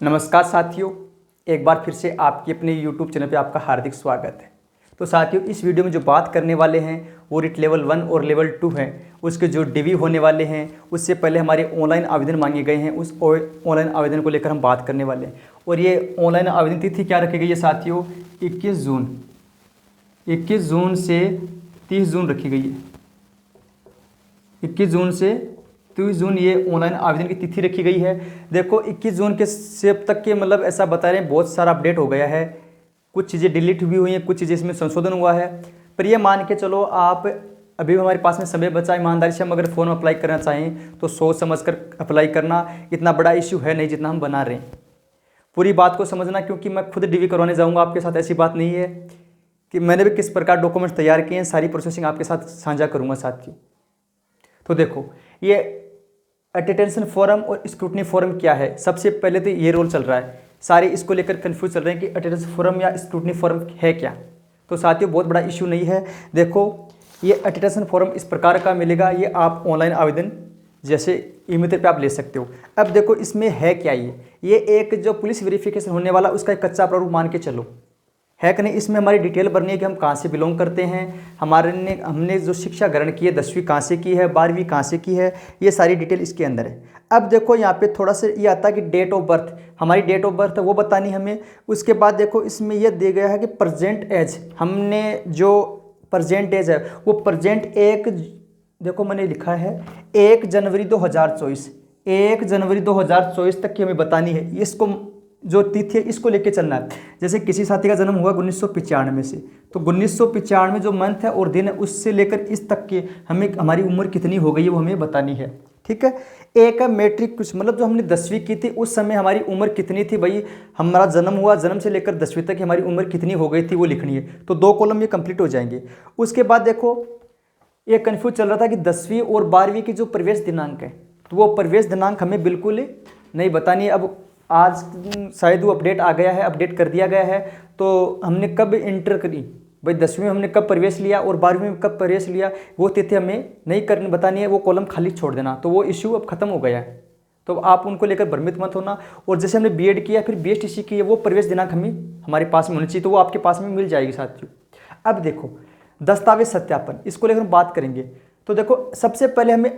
नमस्कार साथियों, एक बार फिर से आपकी अपने YouTube चैनल पे आपका हार्दिक स्वागत है। तो साथियों, इस वीडियो में जो बात करने वाले हैं वो रिट लेवल 1 और लेवल 2 हैं। उसके जो डिवी होने वाले हैं उससे पहले हमारे ऑनलाइन आवेदन मांगे गए हैं, उस ऑनलाइन आवेदन को लेकर हम बात करने वाले हैं। और ये ऑनलाइन आवेदन तिथि क्या रखी गई है साथियों? 21 जून से 30 जून रखी गई है। 21 जून से 30 जून ये ऑनलाइन आवेदन की तिथि रखी गई है। देखो 21 जून के से अब तक के मतलब ऐसा बता रहे हैं बहुत सारा अपडेट हो गया है, कुछ चीज़ें डिलीट हुई हुई हैं, कुछ चीज़ें इसमें संशोधन हुआ है। पर ये मान के चलो, आप अभी हमारे पास में समय बचा, ईमानदारी से हम अगर फॉर्म अप्लाई करना चाहें तो सोच समझ कर अप्लाई करना। इतना बड़ा इश्यू है नहीं जितना हम बना रहे हैं। पूरी बात को समझना, क्योंकि मैं खुद डिवी करवाने जाऊँगा आपके साथ। ऐसी बात नहीं है कि मैंने भी किस प्रकार डॉक्यूमेंट्स तैयार किए हैं, सारी प्रोसेसिंग आपके साथ साझा करूँगा साथियों। तो देखो, ये अटेंशन फॉरम और स्क्रूटनी फॉरम क्या है। सबसे पहले तो ये रोल चल रहा है, सारे इसको लेकर कंफ्यूज चल रहे हैं कि अटेंशन फॉरम या स्क्रूटनी फॉरम है क्या। तो साथियों, बहुत बड़ा इश्यू नहीं है। देखो, ये अटेंशन फॉरम इस प्रकार का मिलेगा, ये आप ऑनलाइन आवेदन जैसे ई-मित्र पे आप ले सकते हो। अब देखो इसमें है क्या, ये एक जो पुलिस वेरिफिकेशन होने वाला उसका एक कच्चा प्रारूप मान के चलो, है कि नहीं। इसमें हमारी डिटेल भरनी है कि हम कहाँ से बिलोंग करते हैं, हमने जो शिक्षा ग्रहण की है 10वीं कहाँ से की है, 12वीं कहाँ से की है, ये सारी डिटेल इसके अंदर है। अब देखो यहाँ पे थोड़ा सा ये आता है कि डेट ऑफ बर्थ, हमारी डेट ऑफ बर्थ है वो बतानी हमें। उसके बाद देखो इसमें यह दिया गया है कि प्रेजेंट एज, हमने जो प्रेजेंट एज है वो प्रेजेंट देखो मैंने लिखा है 1 जनवरी 2024, 1 जनवरी 2024 तक की हमें बतानी है। इसको जो तिथि है इसको लेके चलना है। जैसे किसी साथी का जन्म हुआ 1995 से, तो 1995 जो मंथ है और दिन है उससे लेकर इस तक के हमें हमारी उम्र कितनी हो गई है वो हमें बतानी है। ठीक है। एक है मैट्रिक, कुछ मतलब जो हमने 10वीं की थी उस समय हमारी उम्र कितनी थी भाई, हमारा जन्म हुआ, जन्म से लेकर 10वीं तक हमारी उम्र कितनी हो गई थी वो लिखनी है। तो 2 कॉलम ये कंप्लीट हो जाएंगे। उसके बाद देखो ये कन्फ्यूज चल रहा था कि 10वीं और 12वीं की जो प्रवेश दिनांक है, तो वो प्रवेश दिनांक हमें बिल्कुल नहीं बतानी है। अब आज शायद वो अपडेट आ गया है, अपडेट कर दिया गया है। तो हमने कब इंटर करी भाई, 10वीं में हमने कब प्रवेश लिया और 12वीं में कब प्रवेश लिया, वो तिथि हमें नहीं करनी बतानी है, वो कॉलम खाली छोड़ देना। तो वो इश्यू अब खत्म हो गया है, तो आप उनको लेकर भ्रमित मत होना। और जैसे हमने बीएड किया फिर बीएसटीसी की है, वो प्रवेश दिनांक हमारे पास में होनी चाहिए, तो वो आपके पास में मिल जाएगी साथियों। अब देखो दस्तावेज सत्यापन, इसको लेकर हम बात करेंगे। तो देखो सबसे पहले हमें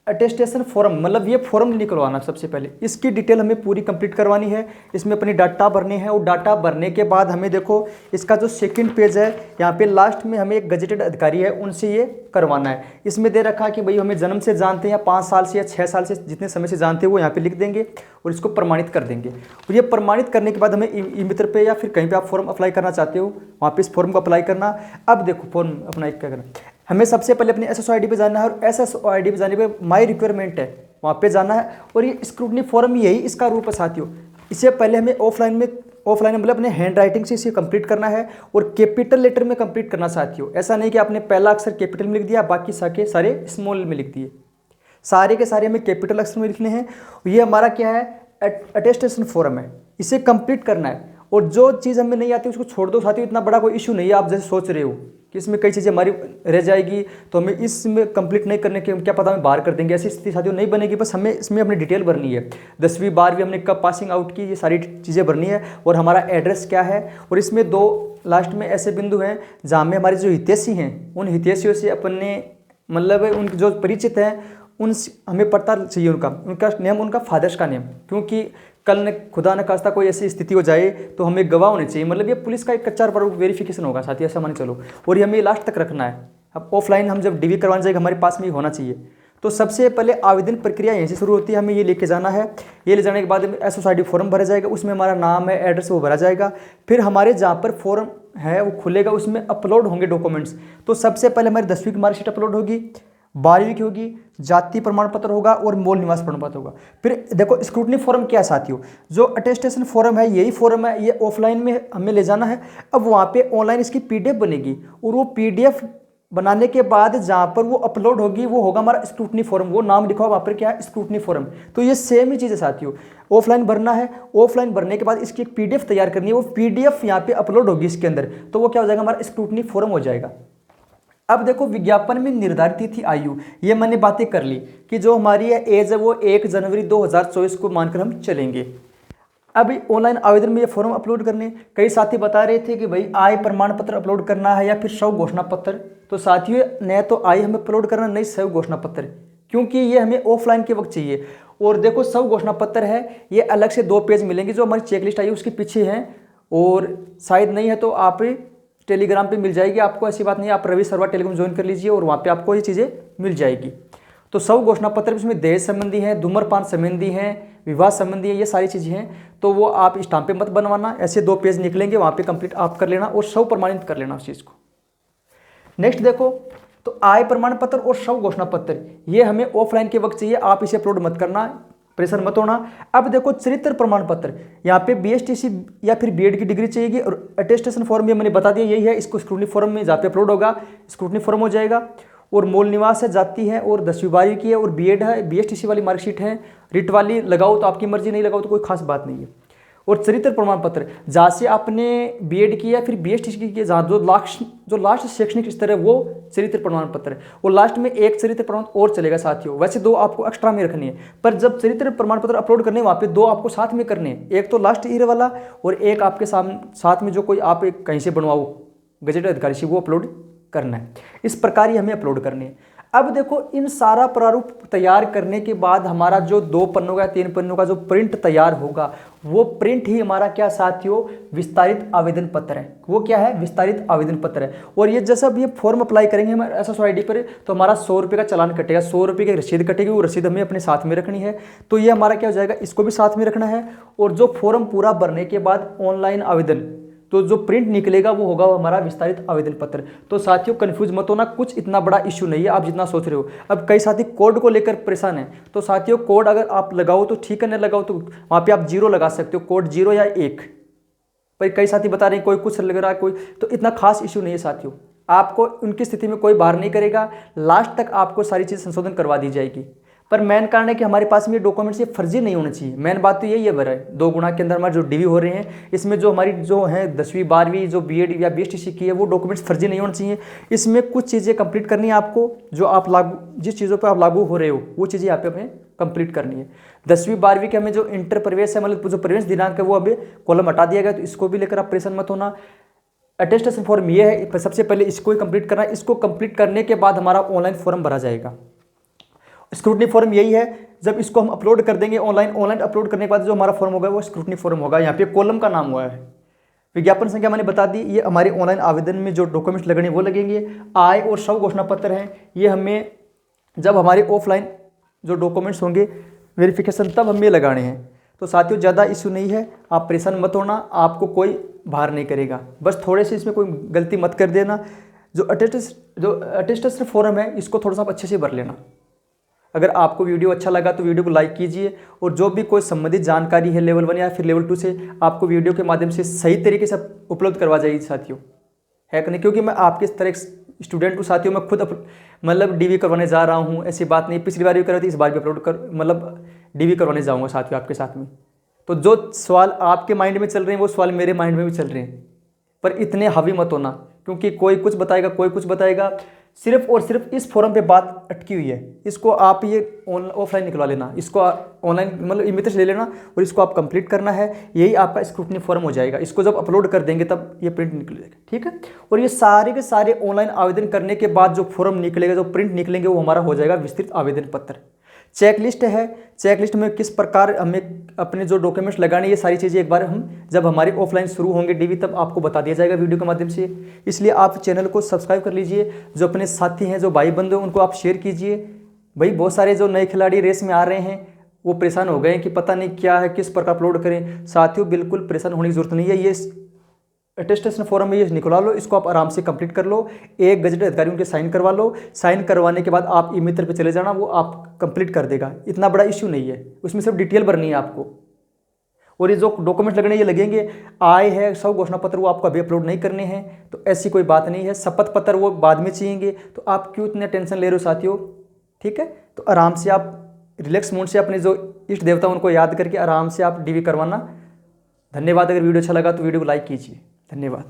अटेस्टेशन फॉर्म, मतलब ये फॉर्म निकलवाना। सबसे पहले इसकी डिटेल हमें पूरी कंप्लीट करवानी है, इसमें अपनी डाटा भरनी है। और डाटा भरने के बाद हमें देखो इसका जो सेकंड पेज है, यहाँ पे लास्ट में हमें एक गजेटेड अधिकारी है उनसे ये करवाना है। इसमें दे रखा है कि भाई हमें जन्म से जानते हैं या 5 साल से या 6 साल से जितने समय से जानते हैं वो यहाँ पे लिख देंगे और इसको प्रमाणित कर देंगे। और ये प्रमाणित करने के बाद हमें ई-मित्र पे या फिर कहीं पर आप फॉर्म अप्लाई करना चाहते हो वहाँ पे इस फॉर्म को अप्लाई करना। अब देखो फॉर्म अप्लाई क्या करना, हमें सबसे पहले अपनी SSO ID पे जाना है, और SSO ID पे जाने पे माई रिक्वायरमेंट है वहाँ पे जाना है। और ये स्क्रूटनी फॉर्म यही इसका रूप है साथियों। इससे पहले हमें ऑफलाइन मतलब अपने हैंड राइटिंग से इसे कंप्लीट करना है और कैपिटल लेटर में कंप्लीट करना साथियों। ऐसा नहीं कि आपने पहला अक्षर कैपिटल में लिख दिया, बाकी सारे स्मॉल में लिख दिए। सारे के सारे हमें कैपिटल अक्षर में लिखने हैं। ये हमारा क्या है, अटेस्टेशन फॉर्म है, इसे कंप्लीट करना है। और जो चीज़ हमें नहीं आती उसको छोड़ दो साथियों, इतना बड़ा कोई इशू नहीं है। आप जैसे सोच रहे हो कि इसमें कई चीज़ें हमारी रह जाएगी तो हमें इसमें कंप्लीट नहीं करने के क्या पता हमें बाहर कर देंगे, ऐसी स्थिति साथियों नहीं बनेगी। बस हमें इसमें अपनी डिटेल भरनी है, 10वीं 12वीं हमने कब पासिंग आउट की, ये सारी चीज़ें भरनी है। और हमारा एड्रेस क्या है। और इसमें 2 लास्ट में ऐसे बिंदु हैं जहाँ में हमारे जो हितैषी हैं उन हितैषियों से अपने मतलब उनके जो परिचित हैं उन हमें पता चाहिए उनका नेम, उनका फादर्स का नेम। क्योंकि कल न खुदा न खास्ता कोई ऐसी स्थिति हो जाए तो हमें गवाह होने चाहिए। मतलब ये पुलिस का एक कच्चा प्रारूप वेरिफिकेशन होगा साथी, ऐसा मान चलो। और ये हमें लास्ट तक रखना है। अब ऑफलाइन हम जब डिवी करवाने जाएगा हमारे पास में ही होना चाहिए। तो सबसे पहले आवेदन प्रक्रिया यहीं से शुरू होती है, हमें ये लेके जाना है। ये ले जाने के बाद SSO ID फॉर्म भरा जाएगा, उसमें हमारा नाम है, एड्रेस वो भरा जाएगा। फिर हमारे जहाँ पर फॉर्म है वो खुलेगा, उसमें अपलोड होंगे डॉक्यूमेंट्स। तो सबसे पहले हमारी 10वीं की मार्कशीट अपलोड होगी, 12वीं की होगी, जाति प्रमाण पत्र होगा और मूल निवास प्रमाण पत्र होगा। फिर देखो स्क्रूटनी फॉर्म क्या है साथियों, जो अटेस्टेशन फॉर्म है यही फॉर्म है, ये ऑफलाइन में हमें ले जाना है। अब वहाँ पे ऑनलाइन इसकी PDF बनेगी और वो PDF बनाने के बाद जहाँ पर वो अपलोड होगी वो होगा हमारा स्क्रूटनी फॉर्म, वो नाम लिखा हुआ वहाँ पर क्या है, स्क्रूटनी फॉर्म। तो ये सेम ही चीज़ है साथियों, ऑफलाइन भरना है, ऑफलाइन भरने के बाद इसकी एक PDF तैयार करनी है, वो PDF यहाँ पे अपलोड होगी इसके अंदर, तो वो क्या हो जाएगा, हमारा स्क्रूटनी फॉर्म हो जाएगा। अब देखो विज्ञापन में निर्धारित थी आयु, ये मैंने बातें कर ली कि जो हमारी एज है वो 1 जनवरी 2024 को मानकर हम चलेंगे। अब ऑनलाइन आवेदन में ये फॉर्म अपलोड करने, कई साथी बता रहे थे कि भाई आय प्रमाण पत्र अपलोड करना है या फिर शव घोषणा पत्र। तो साथियों न तो आय हमें अपलोड करना, नहीं शव घोषणा पत्र, क्योंकि ये हमें ऑफलाइन के वक्त चाहिए। और देखो शव घोषणा पत्र है, ये अलग से 2 पेज मिलेंगे, जो हमारी चेकलिस्ट आई है उसके पीछे है, और शायद नहीं है तो आप टेलीग्राम पे मिल जाएगी आपको, ऐसी बात नहीं है। आप रवि सर्वर टेलीग्राम ज्वाइन कर लीजिए और वहाँ पे आपको ये चीज़ें मिल जाएगी। तो शव घोषणा पत्र इसमें दहेज संबंधी है, धूम्रपान संबंधी है, विवाह संबंधी है, ये सारी चीज़ें हैं। तो वो आप स्टाम्प पे मत बनवाना, ऐसे 2 पेज निकलेंगे, वहाँ पे कंप्लीट आप कर लेना और शव प्रमाणित कर लेना उस चीज़ को। नेक्स्ट देखो, तो आय प्रमाण पत्र और शव घोषणा पत्र ये हमें ऑफलाइन के वक्त चाहिए, आप इसे अपलोड मत करना, परेशान मत होना। अब देखो चरित्र प्रमाण पत्र, यहाँ पे BSTC या फिर बीएड की डिग्री चाहिएगी, और अटेस्टेशन फॉर्म ये मैंने बता दिया यही है, इसको स्क्रूटनी फॉर्म में जहाँ पे अपलोड होगा स्क्रूटनी फॉर्म हो जाएगा। और मूल निवास है, जाति है, और 10वीं 12वीं की है, और बीएड है, BSTC वाली मार्कशीट है, रिट वाली लगाओ तो आपकी मर्जी, नहीं लगाओ तो कोई खास बात नहीं है। और चरित्र प्रमाण पत्र जहाँ से आपने बीएड की या फिर BSTC की, जहाँ जो लास्ट शैक्षणिक स्तर है वो चरित्र प्रमाण पत्र है। और लास्ट में एक चरित्र प्रमाण और चलेगा साथियों, वैसे 2 आपको एक्स्ट्रा में रखनी है, पर जब चरित्र प्रमाण पत्र अपलोड करने वहाँ पे 2 आपको साथ में करने हैं, एक तो लास्ट ईयर वाला और एक आपके साथ में जो कोई आप कहीं से बनवाओ गजेट अधिकारी से, वो अपलोड करना है। इस प्रकार ही हमें अपलोड करनी है। अब देखो इन सारा प्रारूप तैयार करने के बाद हमारा जो 2 पन्नों का 3 पन्नों का जो प्रिंट तैयार होगा, वो प्रिंट ही हमारा क्या साथियों विस्तारित आवेदन पत्र है। वो क्या है? विस्तारित आवेदन पत्र है। और ये जैसा भी ये फॉर्म अप्लाई करेंगे हम SSID पर, तो हमारा 100 रुपये का चालान कटेगा, 100 रुपये की रसीद कटेगी, वो रसीद हमें अपने साथ में रखनी है। तो ये हमारा क्या हो जाएगा, इसको भी साथ में रखना है। और जो फॉर्म पूरा भरने के बाद ऑनलाइन आवेदन, तो जो प्रिंट निकलेगा वो होगा हमारा विस्तारित आवेदन पत्र। तो साथियों कंफ्यूज मत होना, कुछ इतना बड़ा इश्यू नहीं है आप जितना सोच रहे हो। अब कई साथी कोड को लेकर परेशान है, तो साथियों कोड अगर आप लगाओ तो ठीक है, नहीं लगाओ तो वहाँ पे आप 0 लगा सकते हो, कोड 0 या 1। पर कई साथी बता रहे हैं कोई कुछ लग रहा है, कोई तो इतना खास इश्यू नहीं है साथियों। आपको उनकी स्थिति में कोई बाहर नहीं करेगा, लास्ट तक आपको सारी चीज़ संशोधन करवा दी जाएगी। पर मेन कारण है कि हमारे पास में ये डॉक्यूमेंट्स ये फर्जी नहीं होना चाहिए। मेन बात तो यही है भरा है 2 गुना के अंदर हमारे जो DV हो रहे हैं, इसमें जो हमारी जो है 10वीं 12वीं जो BED या BSTC की है, वो डॉक्यूमेंट्स फर्जी नहीं होना चाहिए। इसमें कुछ चीज़ें कंप्लीट करनी है आपको, जो आप लागू जिस चीज़ों पर आप लागू हो रहे हो वो चीज़ें यहाँ पे हमें कंप्लीट करनी है। 10वीं 12वीं के हमें जो इंटर प्रवेश है, मतलब जो प्रवेश दिनांक है, वो अभी कॉलम हटा दिया गया, तो इसको भी लेकर आप परेशान मत होना। अटेस्टेशन फॉर्म ये है, सबसे पहले इसको ही कंप्लीट करना है। इसको कंप्लीट करने के बाद हमारा ऑनलाइन फॉर्म भरा जाएगा। स्क्रूटनी फॉर्म यही है, जब इसको हम अपलोड कर देंगे ऑनलाइन अपलोड करने के बाद जो हमारा फॉर्म होगा वो स्क्रूटनी फॉर्म होगा। यहाँ पे कॉलम का नाम हुआ है, विज्ञापन संख्या मैंने बता दी। ये हमारे ऑनलाइन आवेदन में जो डॉक्यूमेंट्स लगने वो लगेंगे। आय और शव घोषणा पत्र हैं, ये हमें जब हमारे ऑफलाइन जो डॉक्यूमेंट्स होंगे वेरिफिकेशन, तब हमें लगाने हैं। तो साथियों ज़्यादा इशू नहीं है, आप परेशान मत होना, आपको कोई भार नहीं करेगा। बस थोड़े से इसमें कोई गलती मत कर देना। जो अटेस्टेशन फॉर्म है इसको थोड़ा सा आप अच्छे से भर लेना। अगर आपको वीडियो अच्छा लगा तो वीडियो को लाइक कीजिए, और जो भी कोई संबंधित जानकारी है लेवल 1 या फिर लेवल 2 से, आपको वीडियो के माध्यम से सही तरीके से उपलब्ध करवा जाएगी साथियों, है कि नहीं? क्योंकि मैं आपके तरह स्टूडेंट हूँ साथियों, मैं खुद मतलब DV करवाने जा रहा हूँ, ऐसी बात नहीं। पिछली बार भी करवाई थी, इस बार भी अपलोड कर मतलब DV करवाने जाऊँगा साथियों आपके साथ में। तो जो सवाल आपके माइंड में चल रहे हैं वो सवाल मेरे माइंड में भी चल रहे हैं, पर इतने हावी मत होना, क्योंकि कोई कुछ बताएगा कोई कुछ बताएगा। सिर्फ और सिर्फ इस फॉर्म पे बात अटकी हुई है, इसको आप ये ऑफलाइन निकलवा लेना, इसको ऑनलाइन मतलब इमिटेशन ले लेना और इसको आप कंप्लीट करना है। यही आपका स्क्रूटनी फॉर्म हो जाएगा। इसको जब अपलोड कर देंगे तब ये प्रिंट निकलेगा, ठीक है। और ये सारे के सारे ऑनलाइन आवेदन करने के बाद जो फॉर्म निकलेगा, जो प्रिंट निकलेंगे, वो हमारा हो जाएगा विस्तृत आवेदन पत्र। चेकलिस्ट है, चेकलिस्ट में किस प्रकार हमें अपने जो डॉक्यूमेंट्स लगाने, ये सारी चीज़ें एक बार हम जब हमारी ऑफलाइन शुरू होंगे DV, तब आपको बता दिया जाएगा वीडियो के माध्यम से। इसलिए आप चैनल को सब्सक्राइब कर लीजिए, जो अपने साथी हैं, जो भाई बंधु हैं, उनको आप शेयर कीजिए। भाई बहुत सारे जो नए खिलाड़ी रेस में आ रहे हैं वो परेशान हो गए हैं कि पता नहीं क्या है, किस प्रकार अपलोड करें। साथियों बिल्कुल परेशान होने की जरूरत नहीं है। ये अटेस्टेशन फॉर्म में ये निकलवा लो, इसको आप आराम से कंप्लीट कर लो। एक गजेट अधिकारी उनके साइन करवा लो, साइन करवाने के बाद आप ई-मित्र पे चले जाना, वो आप कंप्लीट कर देगा। इतना बड़ा इश्यू नहीं है, उसमें सिर्फ डिटेल भरनी है आपको। और ये जो डॉक्यूमेंट लगने ये लगेंगे, आय है, शव घोषणा पत्र, वो आपको अभी अपलोड नहीं करने हैं, तो ऐसी कोई बात नहीं है। शपथ पत्र वो बाद में चाहिएंगे, तो आप क्यों इतने टेंशन ले रहे हो साथियों, ठीक है। तो आराम से आप रिलैक्स मूड से अपने जो इष्ट देवता उनको याद करके आराम से आप DV करवाना। धन्यवाद। अगर वीडियो अच्छा लगा तो वीडियो को लाइक कीजिए। धन्यवाद।